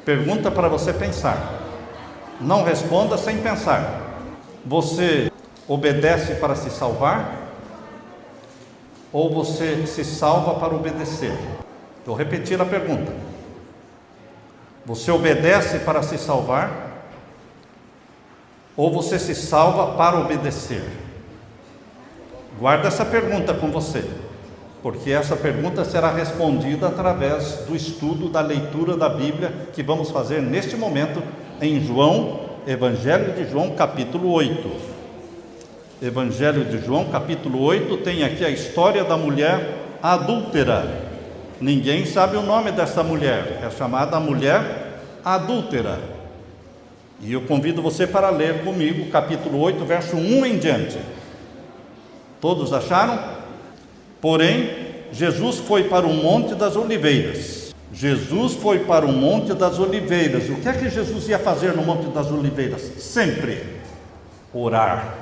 Pergunta para você pensar. Não responda sem pensar. Você obedece para se salvar? Ou você se salva para obedecer? Vou repetir a pergunta. Você obedece para se salvar? Ou você se salva para obedecer? Guarda essa pergunta com você, porque essa pergunta será respondida através do estudo da leitura da Bíblia que vamos fazer neste momento em João, Evangelho de João, capítulo 8. Evangelho de João, capítulo 8, tem aqui a história da mulher adúltera. Ninguém sabe o nome dessa mulher, é chamada mulher adúltera. E eu convido você para ler comigo, capítulo 8, verso 1 em diante. Todos acharam? Porém, Jesus foi para o Monte das Oliveiras. Jesus foi para o Monte das Oliveiras. O que é que Jesus ia fazer no Monte das Oliveiras? Sempre orar.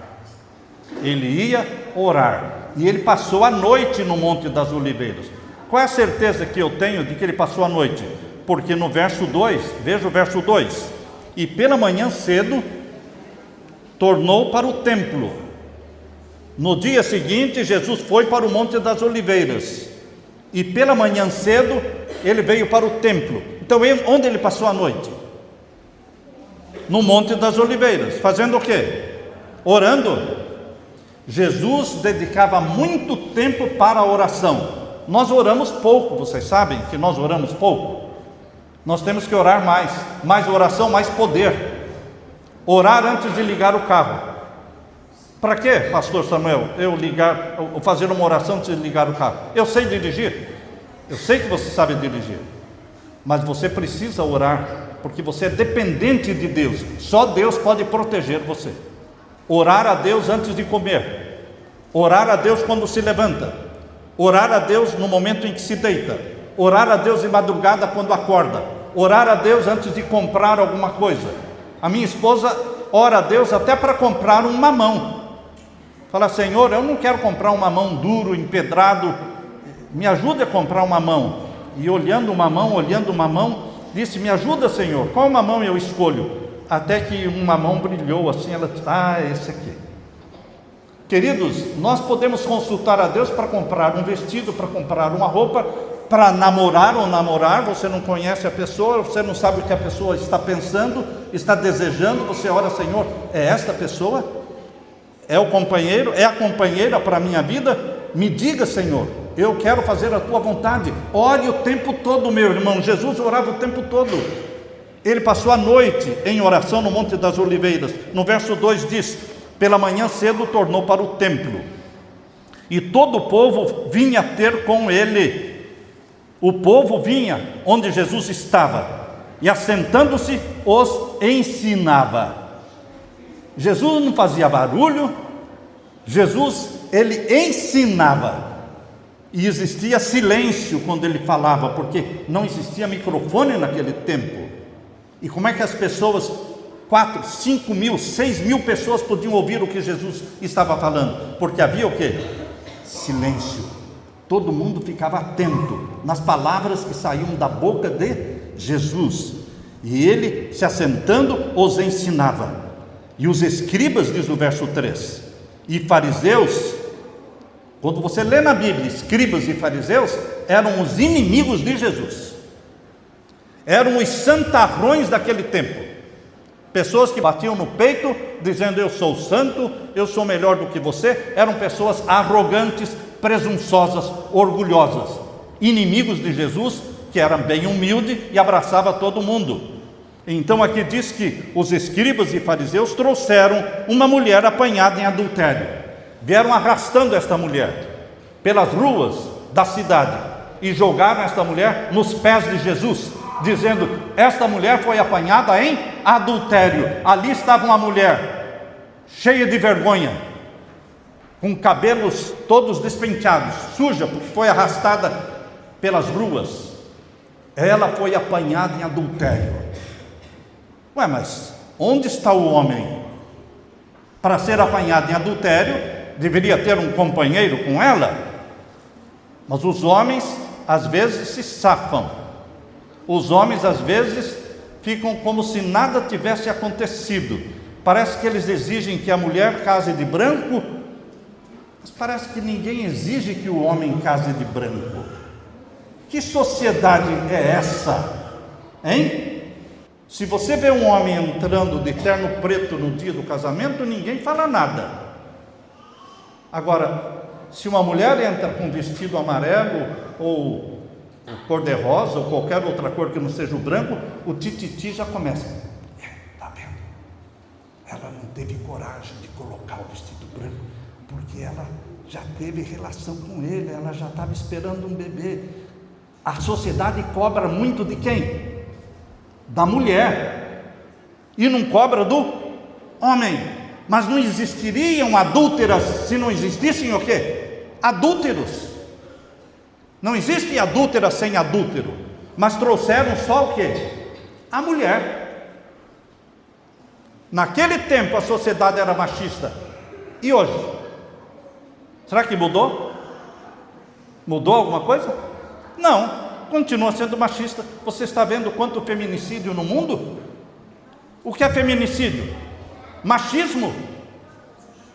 Ele ia orar. E ele passou a noite no Monte das Oliveiras. Qual é a certeza que eu tenho de que ele passou a noite? Porque no verso 2, veja o verso 2. E pela manhã cedo, tornou para o templo. No dia seguinte, Jesus foi para o Monte das Oliveiras. E pela manhã cedo, ele veio para o templo. Então, onde ele passou a noite? No Monte das Oliveiras. Fazendo o quê? Orando. Jesus dedicava muito tempo para a oração. Nós oramos pouco, vocês sabem que nós oramos pouco. Nós temos que orar mais. Mais oração, mais poder. Orar antes de ligar o carro. Para quê, pastor Samuel, eu fazer uma oração antes de ligar o carro? Eu sei dirigir. Eu sei que você sabe dirigir. Mas você precisa orar, porque você é dependente de Deus. Só Deus pode proteger você. Orar a Deus antes de comer. Orar a Deus quando se levanta. Orar a Deus no momento em que se deita. Orar a Deus de madrugada quando acorda. Orar a Deus antes de comprar alguma coisa. A minha esposa ora a Deus até para comprar um mamão. Fala, Senhor, eu não quero comprar um mamão duro, empedrado, me ajuda a comprar um mamão. E olhando o mamão, disse, me ajuda, Senhor, qual mamão eu escolho? Até que um mamão brilhou assim, ela disse, esse aqui. Queridos, nós podemos consultar a Deus para comprar um vestido, para comprar uma roupa, para namorar ou namorar. Você não conhece a pessoa, você não sabe o que a pessoa está pensando, está desejando, você ora, Senhor, é esta pessoa? É o companheiro, é a companheira para a minha vida? Me diga, Senhor, eu quero fazer a tua vontade. Ore o tempo todo, meu irmão. Jesus orava o tempo todo. Ele passou a noite em oração no Monte das Oliveiras. No verso 2 diz, pela manhã cedo tornou para o templo. E todo o povo vinha ter com ele. O povo vinha onde Jesus estava. E assentando-se, os ensinava. Jesus não fazia barulho, Jesus, ele ensinava, e existia silêncio quando ele falava, porque não existia microfone naquele tempo. E como é que as pessoas, 4, 5 mil, 6 mil pessoas podiam ouvir o que Jesus estava falando? Porque havia o quê? Silêncio. Todo mundo ficava atento nas palavras que saíam da boca de Jesus, e ele, se assentando, os ensinava. E os escribas, diz o verso 3, e fariseus, quando você lê na Bíblia, escribas e fariseus, eram os inimigos de Jesus, eram os santarrões daquele tempo, pessoas que batiam no peito, dizendo, eu sou santo, eu sou melhor do que você, eram pessoas arrogantes, presunçosas, orgulhosas, inimigos de Jesus, que era bem humilde e abraçava todo mundo. Então aqui diz que os escribas e fariseus trouxeram uma mulher apanhada em adultério. Vieram arrastando esta mulher pelas ruas da cidade e jogaram esta mulher nos pés de Jesus, dizendo, esta mulher foi apanhada em adultério. Ali estava uma mulher cheia de vergonha, com cabelos todos despenteados, suja, porque foi arrastada pelas ruas. Ela foi apanhada em adultério. Ué, mas onde está o homem? Para ser apanhado em adultério, deveria ter um companheiro com ela. Mas os homens, às vezes, se safam. Os homens, às vezes, ficam como se nada tivesse acontecido. Parece que eles exigem que a mulher case de branco, mas parece que ninguém exige que o homem case de branco. Que sociedade é essa? Hein? Se você vê um homem entrando de terno preto no dia do casamento, ninguém fala nada. Agora, se uma mulher entra com vestido amarelo ou cor-de-rosa ou qualquer outra cor que não seja o branco, o tititi já começa. Tá vendo? Ela não teve coragem de colocar o vestido branco, porque ela já teve relação com ele, ela já estava esperando um bebê. A sociedade cobra muito de quem? Da mulher, e não cobra do homem. Mas não existiriam adúlteras se não existissem o quê? Adúlteros. Não existe adúltera sem adúltero, mas trouxeram só o quê? A mulher. Naquele tempo a sociedade era machista, e hoje? Será que mudou? Mudou alguma coisa? Não, continua sendo machista. Você está vendo quanto feminicídio no mundo? O que é feminicídio? Machismo.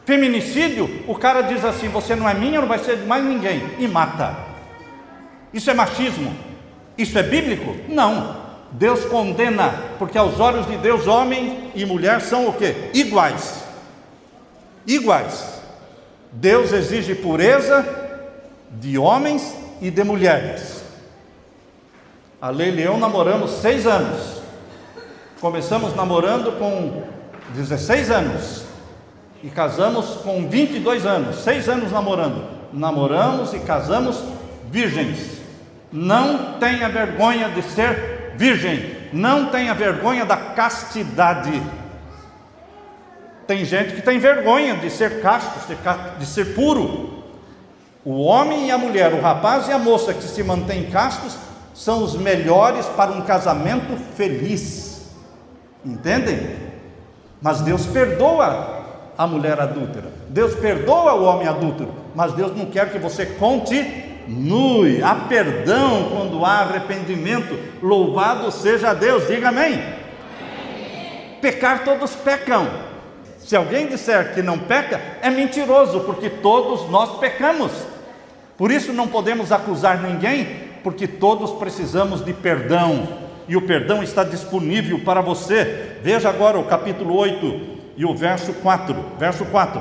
Feminicídio, o cara diz assim: você não é minha, não vai ser de mais ninguém, e mata. Isso é machismo? Isso é bíblico? Não. Deus condena, porque aos olhos de Deus, homem e mulher são o quê? Iguais. Iguais. Deus exige pureza de homens e de mulheres. A Leila e eu namoramos 6 anos. Começamos namorando com 16 anos e casamos com 22 anos. 6 anos namorando. Namoramos e casamos virgens. Não tenha vergonha de ser virgem. Não tenha vergonha da castidade. Tem gente que tem vergonha de ser casto, de ser puro. O homem e a mulher, o rapaz e a moça que se mantêm castos, são os melhores para um casamento feliz. Entendem? Mas Deus perdoa a mulher adúltera. Deus perdoa o homem adúltero. Mas Deus não quer que você continue. Há perdão quando há arrependimento. Louvado seja Deus. Diga amém. Amém. Pecar todos pecam. Se alguém disser que não peca, é mentiroso, porque todos nós pecamos. Por isso não podemos acusar ninguém, porque todos precisamos de perdão, e o perdão está disponível para você. Veja agora o capítulo 8 e o verso 4. Verso 4: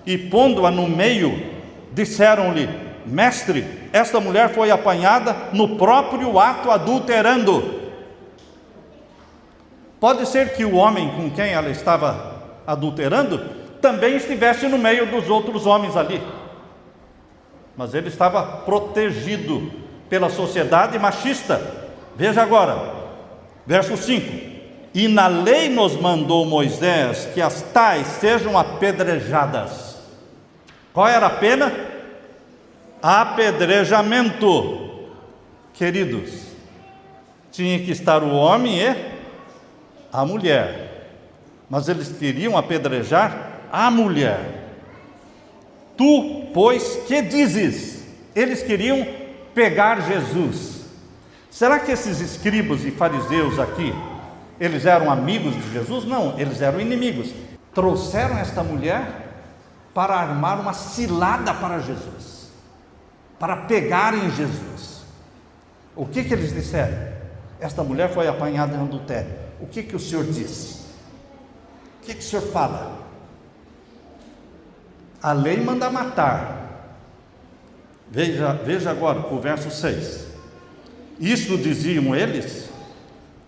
e pondo-a no meio, disseram-lhe: mestre, esta mulher foi apanhada no próprio ato adulterando. Pode ser que o homem com quem ela estava adulterando também estivesse no meio dos outros homens ali, mas ele estava protegido pela sociedade machista. Veja agora, verso 5: e na lei nos mandou Moisés que as tais sejam apedrejadas. Qual era a pena? Apedrejamento. Queridos, tinha que estar o homem e a mulher, mas eles queriam apedrejar a mulher. Tu, pois, que dizes? Eles queriam pegar Jesus. Será que esses escribas e fariseus aqui, eles eram amigos de Jesus? Não, eles eram inimigos. Trouxeram esta mulher para armar uma cilada para Jesus, para pegarem Jesus. O que eles disseram? Esta mulher foi apanhada em adultério. O que o Senhor disse? O que o Senhor fala? A lei manda matar. Veja agora o verso 6. Isso diziam eles,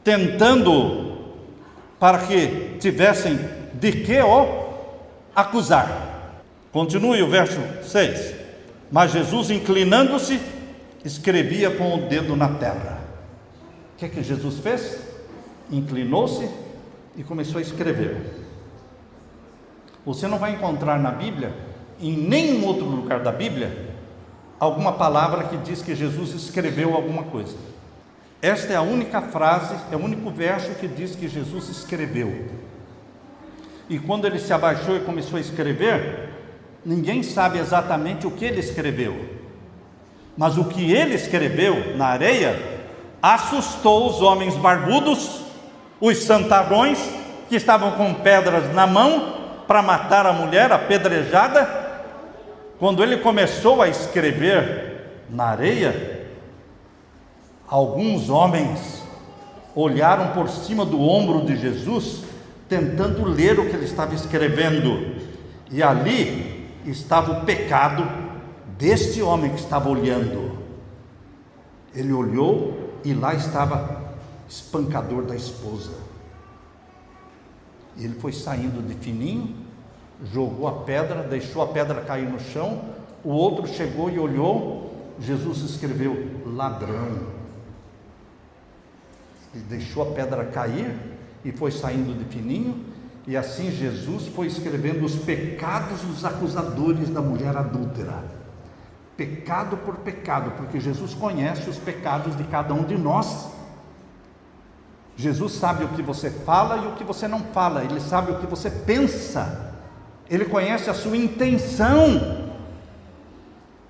tentando para que tivessem de que o acusar. Continue o verso 6. Mas Jesus, inclinando-se, escrevia com o dedo na terra. O que Jesus fez? Inclinou-se e começou a escrever. Você não vai encontrar na Bíblia, em nenhum outro lugar da Bíblia, alguma palavra que diz que Jesus escreveu alguma coisa. Esta é a única frase, é o único verso que diz que Jesus escreveu. E quando ele se abaixou e começou a escrever, ninguém sabe exatamente o que ele escreveu, mas o que ele escreveu na areia assustou os homens barbudos os santarrões que estavam com pedras na mão para matar a mulher apedrejada. Quando ele começou a escrever na areia, alguns homens olharam por cima do ombro de Jesus, tentando ler o que ele estava escrevendo, e ali estava o pecado deste homem que estava olhando. Ele olhou e lá estava espancador da esposa. E ele foi saindo de fininho, jogou a pedra, deixou a pedra cair no chão. O outro chegou e olhou. Jesus escreveu: ladrão. Ele deixou a pedra cair e foi saindo de fininho. E assim Jesus foi escrevendo os pecados dos acusadores da mulher adúltera, pecado por pecado, porque Jesus conhece os pecados de cada um de nós. Jesus sabe o que você fala e o que você não fala. Ele sabe o que você pensa. Ele conhece a sua intenção.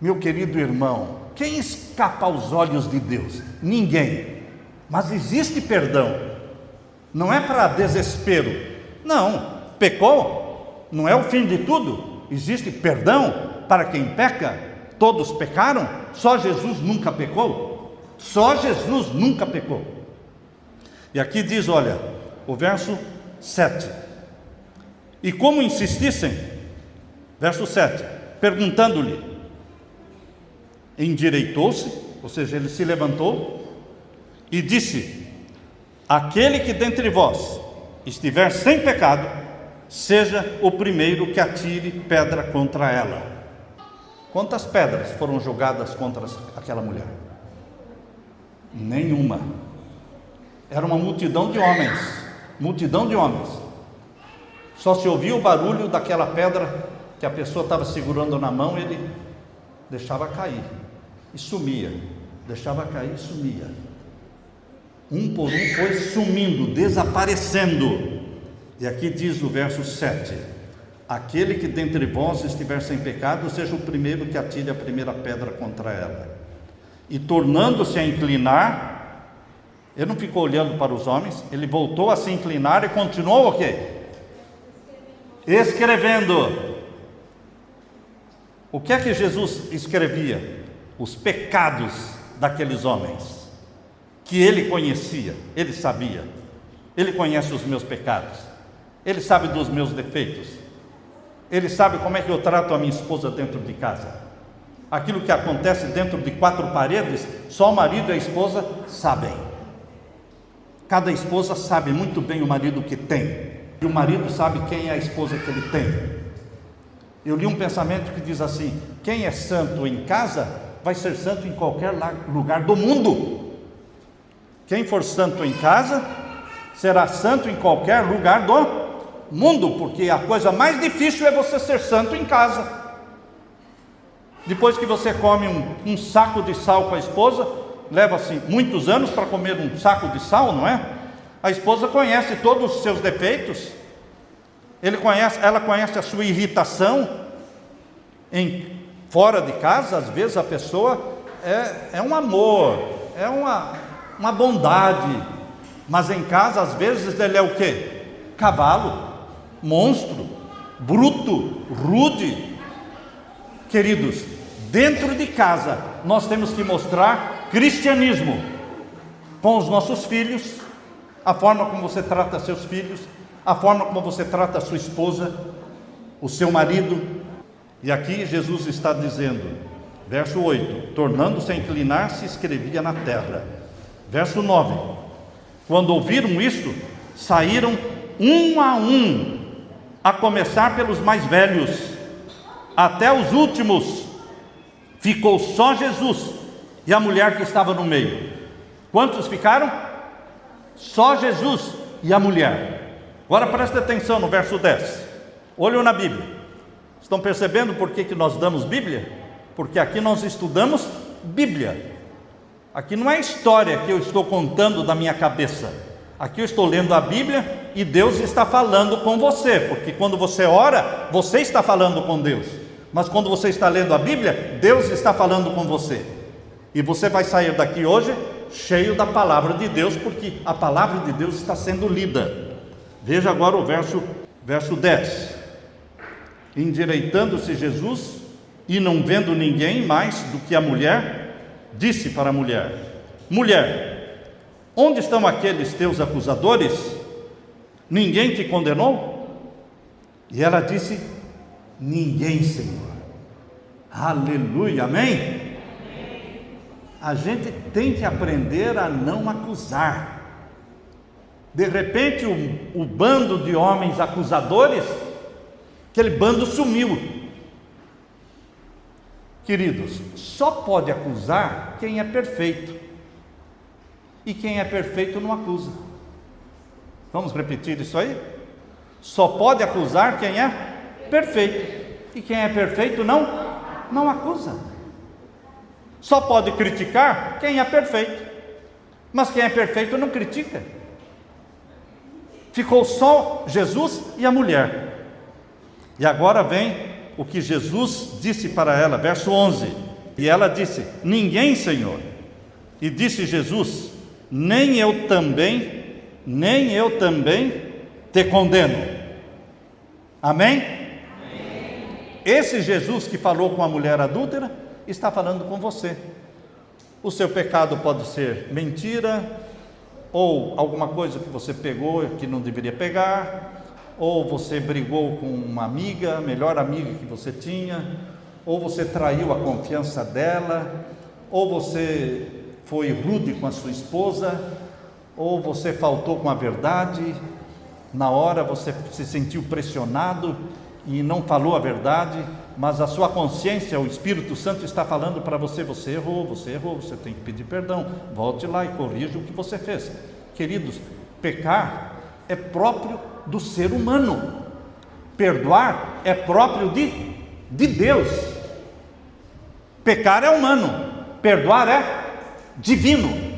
Meu querido irmão, quem escapa aos olhos de Deus? Ninguém. Mas existe perdão. Não é para desespero. Não, pecou, não é o fim de tudo. Existe perdão para quem peca. Todos pecaram, só Jesus nunca pecou. Só Jesus nunca pecou. E aqui diz, olha, o verso 7. E como insistissem, verso 7, perguntando-lhe, endireitou-se, ou seja, ele se levantou e disse: aquele que dentre vós estiver sem pecado, seja o primeiro que atire pedra contra ela. Quantas pedras foram jogadas contra aquela mulher? Nenhuma. Era uma multidão de homens, multidão de homens. Só se ouvia o barulho daquela pedra que a pessoa estava segurando na mão, ele deixava cair e sumia, deixava cair e sumia. Um por um foi sumindo, desaparecendo. E aqui diz no verso 7: aquele que dentre vós estiver sem pecado, seja o primeiro que atire a primeira pedra contra ela. E tornando-se a inclinar, ele não ficou olhando para os homens, ele voltou a se inclinar e continuou o quê? Escrevendo. O que é que Jesus escrevia? Os pecados daqueles homens, que ele conhecia, ele sabia. Ele conhece os meus pecados, ele sabe dos meus defeitos, ele sabe como é que eu trato a minha esposa dentro de casa. Aquilo que acontece dentro de quatro paredes, só o marido e a esposa sabem. Cada esposa sabe muito bem o marido que tem, e o marido sabe quem é a esposa que ele tem. Eu li um pensamento que diz assim: quem é santo em casa, vai ser santo em qualquer lugar do mundo. Quem for santo em casa, será santo em qualquer lugar do mundo, porque a coisa mais difícil é você ser santo em casa. Depois que você come um saco de sal com a esposa, leva-se muitos anos para comer um saco de sal, não é? A esposa conhece todos os seus defeitos, ela conhece a sua irritação. Fora de casa, às vezes a pessoa é um amor, é uma bondade, mas em casa às vezes ele é o quê? Cavalo, monstro, bruto, rude. Queridos, dentro de casa nós temos que mostrar cristianismo com os nossos filhos, a forma como você trata seus filhos, a forma como você trata a sua esposa, o seu marido. E aqui Jesus está dizendo, verso 8: tornando-se a inclinar-se, escrevia na terra. Verso 9: quando ouviram isto, saíram um, a começar pelos mais velhos, até os últimos. Ficou só Jesus e a mulher que estava no meio. Quantos ficaram? Só Jesus e a mulher. Agora presta atenção no verso 10. Olhem na Bíblia. Estão percebendo por que nós damos Bíblia? Porque aqui nós estudamos Bíblia. Aqui não é história que eu estou contando da minha cabeça. Aqui eu estou lendo a Bíblia e Deus está falando com você, porque quando você ora, você está falando com Deus. Mas quando você está lendo a Bíblia, Deus está falando com você. E você vai sair daqui hoje cheio da palavra de Deus, porque a palavra de Deus está sendo lida. Veja agora o verso 10. Endireitando-se Jesus e não vendo ninguém mais do que a mulher, disse para a mulher: mulher, onde estão aqueles teus acusadores? Ninguém te condenou? E ela disse: ninguém, Senhor. Aleluia, amém? A gente tem que aprender a não acusar. De repente o bando de homens acusadores, aquele bando sumiu. Queridos, só pode acusar quem é perfeito, e quem é perfeito não acusa. Vamos repetir isso aí? Só pode acusar quem é perfeito, e quem é perfeito não acusa. Só pode criticar quem é perfeito, mas quem é perfeito não critica. Ficou só Jesus e a mulher. E agora vem o que Jesus disse para ela, verso 11. E ela disse: ninguém, Senhor. E disse Jesus: nem eu também te condeno. Amém? Amém. Esse Jesus que falou com a mulher adúltera está falando com você. O seu pecado pode ser mentira, ou alguma coisa que você pegou que não deveria pegar, ou você brigou com uma amiga, a melhor amiga que você tinha, ou você traiu a confiança dela, ou você foi rude com a sua esposa, ou você faltou com a verdade, na hora você se sentiu pressionado e não falou a verdade, mas a sua consciência, o Espírito Santo está falando para você: você errou, você tem que pedir perdão, volte lá e corrija o que você fez. Queridos, pecar é próprio do ser humano, perdoar é próprio de Deus. Pecar é humano, perdoar é divino.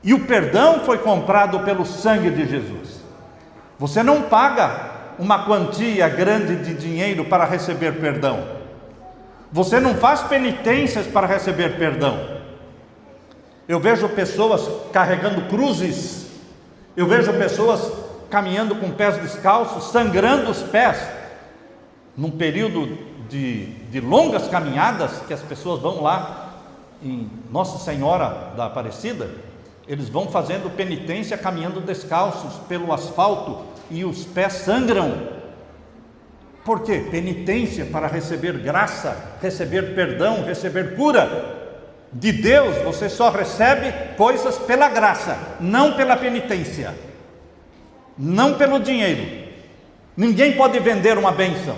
E o perdão foi comprado pelo sangue de Jesus. Você não paga uma quantia grande de dinheiro para receber perdão. Você não faz penitências para receber perdão. Eu vejo pessoas carregando cruzes, eu vejo pessoas caminhando com pés descalços, sangrando os pés, num período de longas caminhadas, que as pessoas vão lá em Nossa Senhora da Aparecida, eles vão fazendo penitência, caminhando descalços pelo asfalto, e os pés sangram. Por quê? Penitência para receber graça, receber perdão, receber cura. De Deus você só recebe coisas pela graça, não pela penitência, não pelo dinheiro. Ninguém pode vender uma bênção.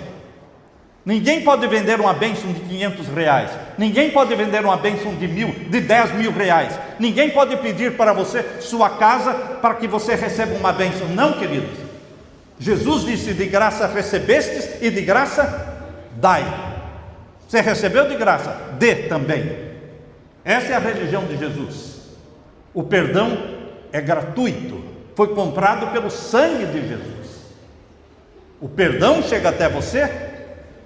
Ninguém pode vender uma bênção de R$500. Ninguém pode vender uma bênção de 1.000, de R$10.000. Ninguém pode pedir para você sua casa para que você receba uma bênção. Não, queridos. Jesus disse: de graça recebestes e de graça dai. Você recebeu de graça, dê também. Essa é a religião de Jesus. O perdão é gratuito, foi comprado pelo sangue de Jesus. O perdão chega até você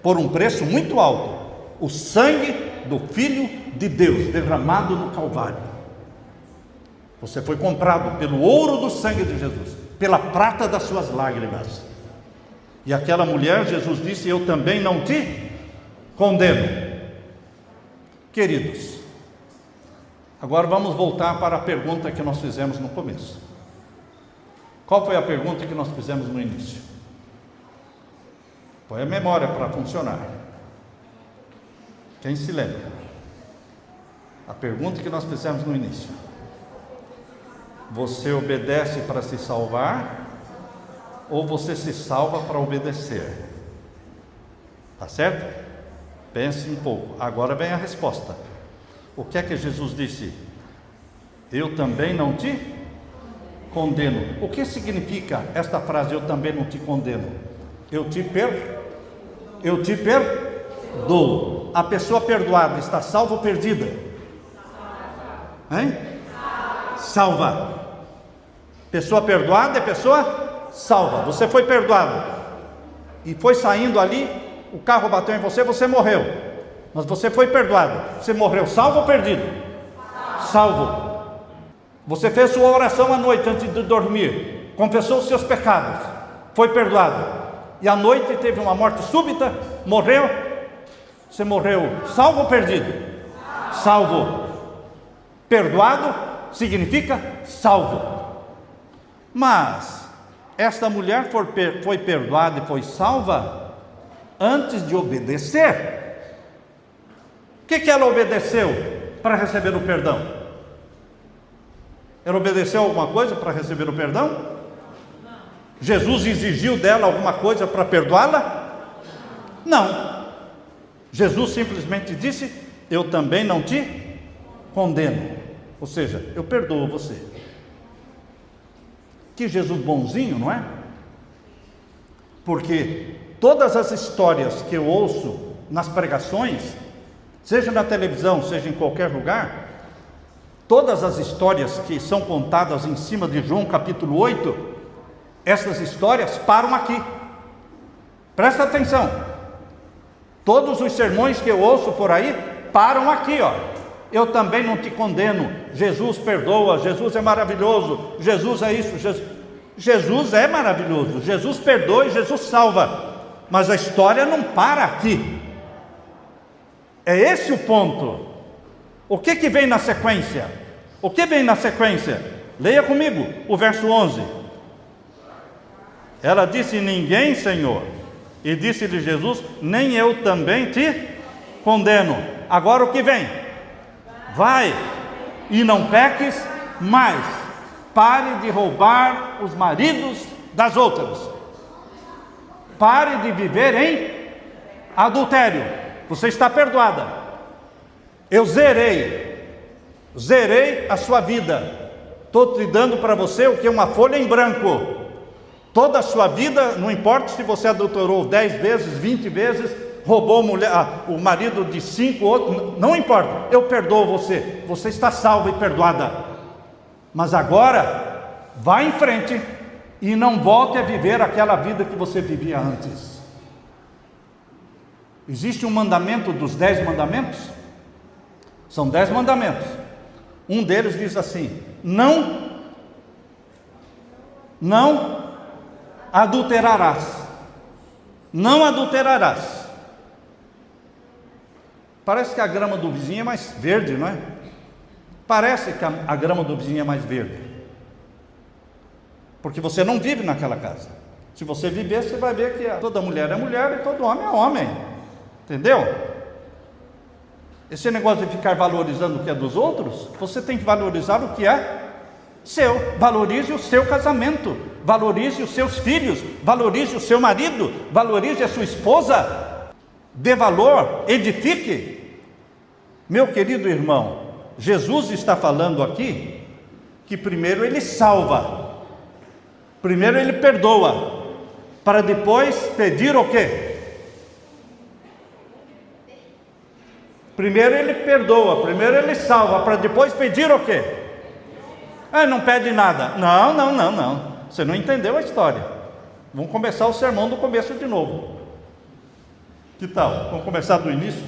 por um preço muito alto: o sangue do Filho de Deus derramado no Calvário. Você foi comprado pelo ouro do sangue de Jesus, pela prata das suas lágrimas. E aquela mulher, Jesus disse: eu também não te condeno. Queridos, agora vamos voltar para a pergunta que nós fizemos no começo. Qual foi a pergunta que nós fizemos no início? Põe a memória para funcionar. Quem se lembra? A pergunta que nós fizemos no início: você obedece para se salvar, ou você se salva para obedecer? Tá certo? Pense um pouco. Agora vem a resposta. O que é que Jesus disse? Eu também não te condeno. O que significa esta frase: eu também não te condeno? Eu te perdoo. A pessoa perdoada está salva ou perdida? Hein? Salva. Pessoa perdoada é pessoa salva. Você foi perdoado e foi saindo ali, o carro bateu em você, você morreu, mas você foi perdoado. Você morreu salvo ou perdido? salvo. Você fez sua oração à noite antes de dormir, confessou os seus pecados, foi perdoado, e à noite teve uma morte súbita, morreu. Você morreu salvo ou perdido? Salvo. Perdoado significa salvo. Mas esta mulher foi perdoada e foi salva antes de obedecer. O que ela obedeceu para receber o perdão? Ela obedeceu alguma coisa para receber o perdão? Jesus exigiu dela alguma coisa para perdoá-la? Não. Jesus simplesmente disse: eu também não te condeno. Ou seja, eu perdoo você. Que Jesus bonzinho, não é? Porque todas as histórias que eu ouço nas pregações, seja na televisão, seja em qualquer lugar, todas as histórias que são contadas em cima de João capítulo 8, essas histórias param aqui. Presta atenção. Todos os sermões que eu ouço por aí param aqui, ó. Eu também não te condeno. Jesus perdoa. Jesus é maravilhoso. Jesus é isso. Jesus é maravilhoso. Jesus perdoa e Jesus salva. Mas a história não para aqui. É esse o ponto. O que vem na sequência? O que vem na sequência? Leia comigo o verso 11. Ela disse: ninguém, Senhor. E disse-lhe Jesus: nem eu também te condeno. Agora o que vem? Vai e não peques mais. Pare de roubar os maridos das outras. Pare de viver em adultério. Você está perdoada. Eu zerei a sua vida. Estou te dando para você o que? Uma folha em branco. Toda a sua vida, não importa se você adulterou 10 vezes, 20 vezes, roubou o marido de 5 outros, não importa, eu perdoo você. Você está salva e perdoada. Mas agora, vá em frente e não volte a viver aquela vida que você vivia antes. Existe um mandamento dos 10 mandamentos? São 10 mandamentos. Um deles diz assim: não adulterarás. Não adulterarás. Parece que a grama do vizinho é mais verde, não é? Parece que a grama do vizinho é mais verde, porque você não vive naquela casa. Se você viver, você vai ver que toda mulher é mulher e todo homem é homem. Entendeu? Esse negócio de ficar valorizando o que é dos outros, você tem que valorizar o que é seu. Valorize o seu casamento, valorize os seus filhos, valorize o seu marido, valorize a sua esposa, dê valor, edifique. Meu querido irmão, Jesus está falando aqui que primeiro Ele salva, primeiro Ele perdoa, para depois pedir o quê? Primeiro Ele perdoa, primeiro Ele salva, para depois pedir o quê? Não pede nada. Não. Você não entendeu a história. Vamos começar o sermão do começo de novo. Que tal? Vamos começar do início,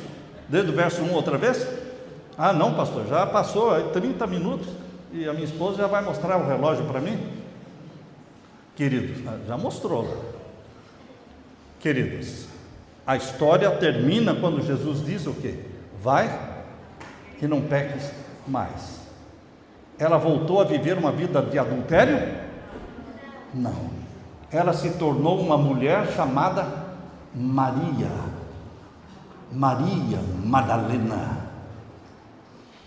desde o verso 1 outra vez? Não, pastor, já passou 30 minutos e a minha esposa já vai mostrar o relógio para mim. Queridos, já mostrou. Queridos, a história termina quando Jesus diz o quê? Vai e não peques mais. Ela voltou a viver uma vida de adultério? Não. Ela se tornou uma mulher chamada Maria Madalena.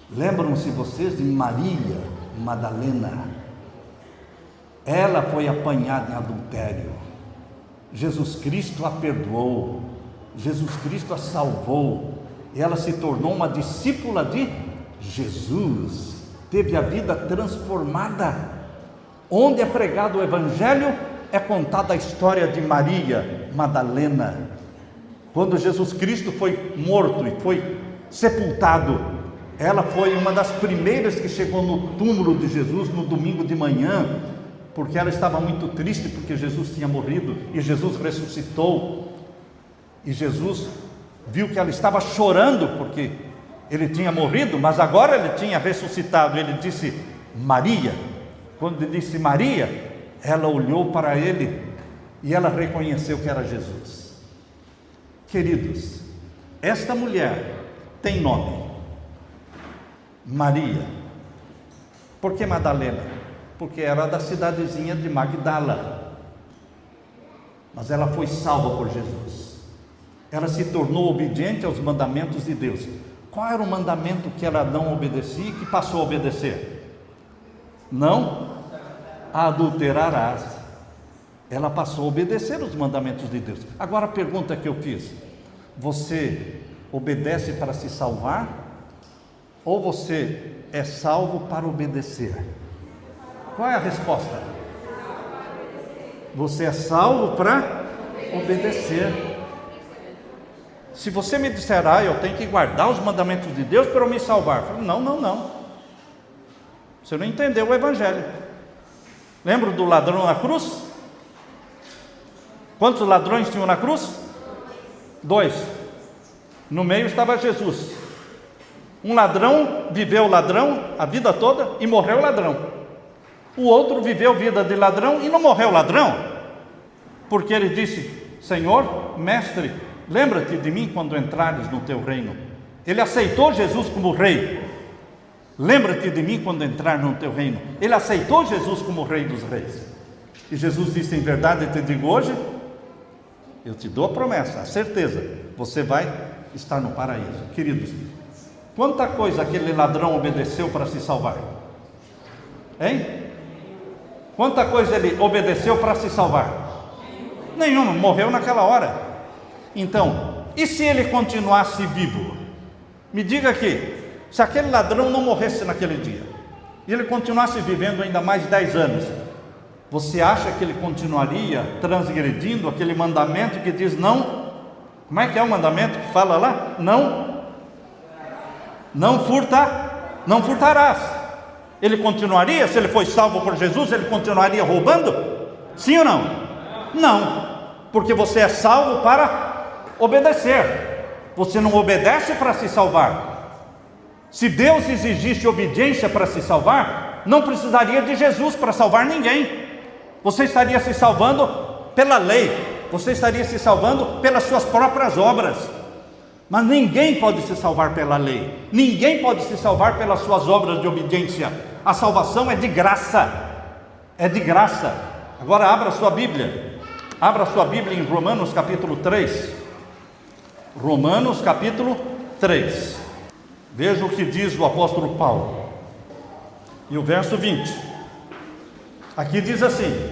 Lembram-se vocês de Maria Madalena? Ela foi apanhada em adultério. Jesus Cristo a perdoou. Jesus Cristo a salvou. E ela se tornou uma discípula de Jesus. Teve a vida transformada. Onde é pregado o Evangelho, é contada a história de Maria Madalena. Quando Jesus Cristo foi morto e foi sepultado, ela foi uma das primeiras que chegou no túmulo de Jesus no domingo de manhã, porque ela estava muito triste porque Jesus tinha morrido e Jesus ressuscitou. E Jesus viu que ela estava chorando porque Ele tinha morrido, mas agora ele tinha ressuscitado. Ele disse Maria. Quando ele disse Maria, ela olhou para ele e ela reconheceu que era Jesus. Queridos, esta mulher tem nome, Maria. Por que Madalena? Porque era da cidadezinha de Magdala. Mas ela foi salva por Jesus. Ela se tornou obediente aos mandamentos de Deus. Qual era o mandamento que ela não obedecia e que passou a obedecer? Não adulterarás. Ela passou a obedecer os mandamentos de Deus. Agora a pergunta que eu fiz: você obedece para se salvar? Ou você é salvo para obedecer? Qual é a resposta? Você é salvo para obedecer. Se você me disser, eu tenho que guardar os mandamentos de Deus para eu me salvar, eu falo, não. Você não entendeu o Evangelho. Lembra do ladrão na cruz? Quantos ladrões tinham na cruz? 2. No meio estava Jesus. Um ladrão viveu ladrão a vida toda e morreu ladrão. O outro viveu vida de ladrão e não morreu ladrão, porque ele disse: Senhor, mestre, lembra-te de mim quando entrares no teu reino. Ele aceitou Jesus como rei. Lembra-te de mim quando entrar no teu reino. Ele aceitou Jesus como rei dos reis. E Jesus disse: em verdade te digo hoje, eu te dou a promessa, a certeza, você vai estar no paraíso. Queridos, quanta coisa aquele ladrão obedeceu para se salvar? Hein? Quanta coisa ele obedeceu para se salvar? Nenhuma, morreu naquela hora. Então, e se ele continuasse vivo? Me diga aqui, se aquele ladrão não morresse naquele dia, e ele continuasse vivendo ainda mais 10 anos, você acha que ele continuaria transgredindo aquele mandamento que diz não? Como é que é o mandamento que fala lá? Não furtarás. Ele continuaria, se ele foi salvo por Jesus, ele continuaria roubando? Sim ou não? Não, porque você é salvo para obedecer. Você não obedece para se salvar. Se Deus exigisse obediência para se salvar, não precisaria de Jesus para salvar ninguém. Você estaria se salvando pela lei, você estaria se salvando pelas suas próprias obras. Mas ninguém pode se salvar pela lei, ninguém pode se salvar pelas suas obras de obediência. A salvação é de graça, é de graça. Agora abra sua Bíblia em Romanos capítulo 3. Romanos capítulo 3. Veja o que diz o apóstolo Paulo. E o verso 20. Aqui diz assim: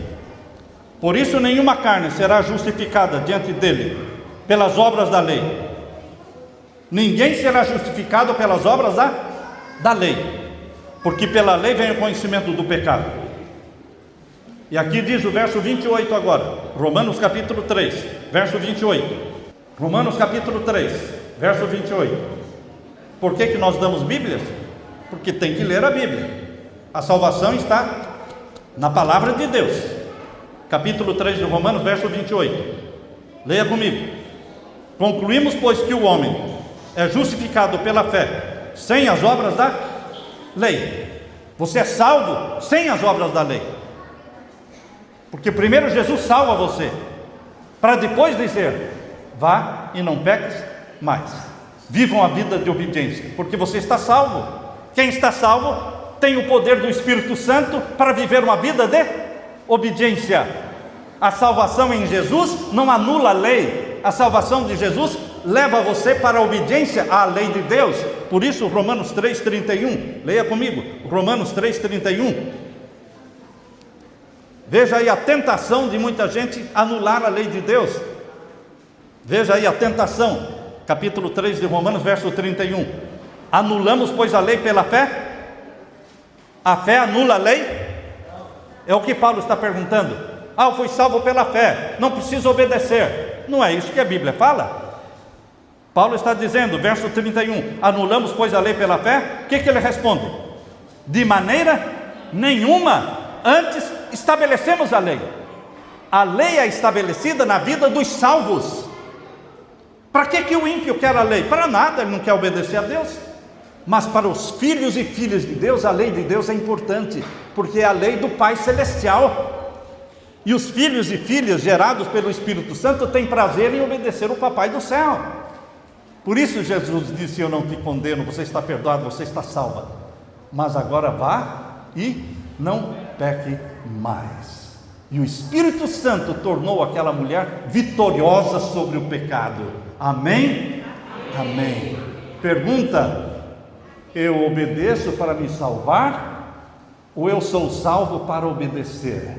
por isso nenhuma carne será justificada diante dele pelas obras da lei. Ninguém será justificado pelas obras da lei, porque pela lei vem o conhecimento do pecado. E aqui diz o verso 28 agora, Romanos capítulo 3, verso 28. Romanos capítulo 3, verso 28. Por que nós damos Bíblias? Porque tem que ler a Bíblia. A salvação está na palavra de Deus. Capítulo 3 de Romanos, verso 28. Leia comigo. Concluímos, pois, que o homem é justificado pela fé, sem as obras da lei. Você é salvo sem as obras da lei, porque primeiro Jesus salva você, para depois dizer: vá e não peques mais. Vivam a vida de obediência, porque você está salvo. Quem está salvo tem o poder do Espírito Santo para viver uma vida de obediência. A salvação em Jesus não anula a lei. A salvação de Jesus leva você para a obediência à lei de Deus. Por isso Romanos 3,31, leia comigo, Romanos 3,31. Veja aí a tentação de muita gente anular a lei de Deus. Veja aí a tentação, capítulo 3 de Romanos, verso 31. Anulamos, pois, a lei pela fé? A fé anula a lei? É o que Paulo está perguntando. Eu fui salvo pela fé, não preciso obedecer. Não é isso que a Bíblia fala. Paulo está dizendo, verso 31, anulamos, pois, a lei pela fé? O que ele responde? De maneira nenhuma, antes estabelecemos a lei. A lei é estabelecida na vida dos salvos. Para que o ímpio quer a lei? Para nada, ele não quer obedecer a Deus. Mas para os filhos e filhas de Deus, a lei de Deus é importante, porque é a lei do Pai Celestial. E os filhos e filhas gerados pelo Espírito Santo têm prazer em obedecer o Papai do céu. Por isso Jesus disse: eu não te condeno, você está perdoado, você está salva. Mas agora vá e não peque mais. E o Espírito Santo tornou aquela mulher vitoriosa sobre o pecado. Amém? Amém. Pergunta: eu obedeço para me salvar? Ou eu sou salvo para obedecer?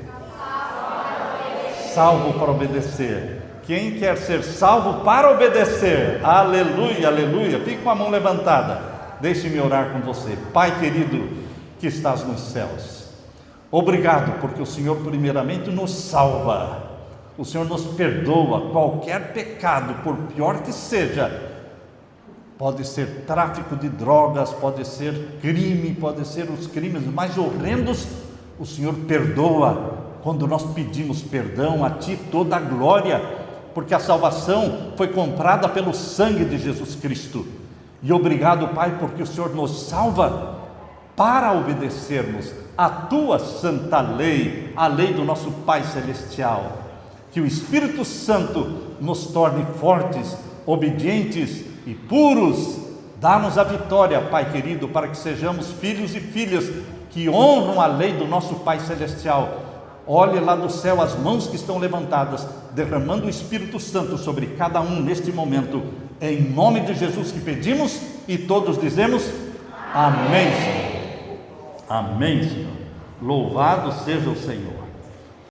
Salvo para obedecer. Quem quer ser salvo para obedecer? Aleluia, aleluia. Fique com a mão levantada. Deixe-me orar com você. Pai querido que estás nos céus, obrigado porque o Senhor primeiramente nos salva. O Senhor nos perdoa qualquer pecado, por pior que seja. Pode ser tráfico de drogas, pode ser crime, pode ser os crimes mais horrendos. O Senhor perdoa quando nós pedimos perdão. A Ti toda a glória, porque a salvação foi comprada pelo sangue de Jesus Cristo. E obrigado, Pai, porque o Senhor nos salva para obedecermos a Tua santa lei, a lei do nosso Pai Celestial. Que o Espírito Santo nos torne fortes, obedientes e puros. Dá-nos a vitória, Pai querido, para que sejamos filhos e filhas que honram a lei do nosso Pai Celestial. Olhe lá do céu as mãos que estão levantadas, derramando o Espírito Santo sobre cada um neste momento. É em nome de Jesus que pedimos e todos dizemos amém, Senhor. Amém, Senhor. Louvado seja o Senhor.